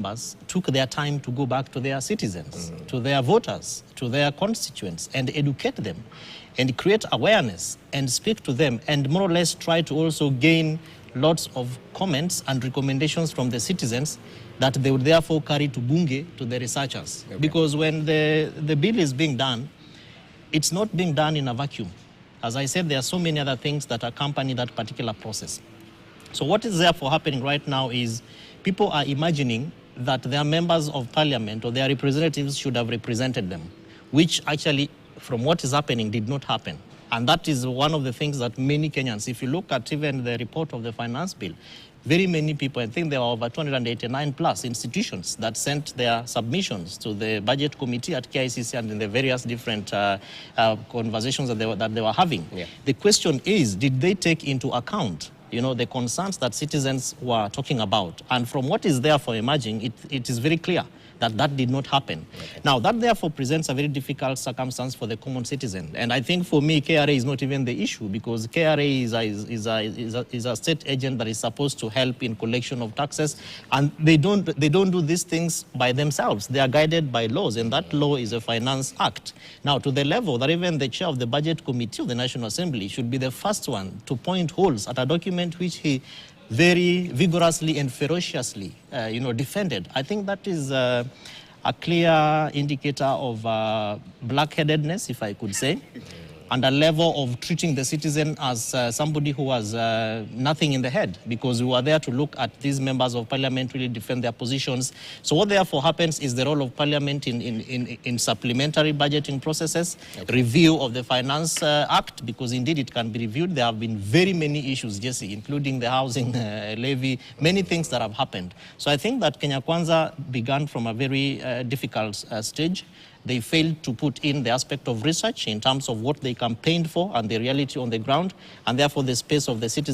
members took their time to go back to their citizens, to their voters, to their constituents, and educate them, and create awareness, and speak to them, and more or less try to also gain lots of comments and recommendations from the citizens that they would therefore carry to Bunge, to the researchers. Okay. Because when the bill is being done, it's not being done in a vacuum. As I said, there are so many other things that accompany that particular process. So what is therefore happening right now is people are imagining that their members of parliament or their representatives should have represented them, which actually, from what is happening, did not happen. And that is one of the things that many Kenyans, if you look at even the report of the finance bill, very many people, I think there were over 289 plus institutions that sent their submissions to the budget committee at KICC and in the various different conversations that they were having. Yeah. The question is, did they take into account the concerns that citizens were talking about? And from what is therefore emerging, it is very clear that that did not happen. Okay. Now, that therefore presents a very difficult circumstance for the common citizen. And I think for me, KRA is not even the issue, because KRA is a state agent that is supposed to help in collection of taxes, and they don't do these things by themselves. They are guided by laws, and that law is a Finance Act. Now, to the level that even the chair of the Budget Committee of the National Assembly should be the first one to point holes at a document which he very vigorously and ferociously, defended. I think that is a clear indicator of black-headedness, if I could say, and a level of treating the citizen as somebody who has nothing in the head, because we were there to look at these members of parliament really defend their positions. So what therefore happens is the role of parliament in supplementary budgeting processes, okay, review of the Finance Act, because indeed it can be reviewed. There have been very many issues, Jesse, including the housing levy, many things that have happened. So I think that Kenya Kwanza began from a very difficult stage. They failed to put in the aspect of research in terms of what they campaigned for and the reality on the ground, and therefore the space of the citizens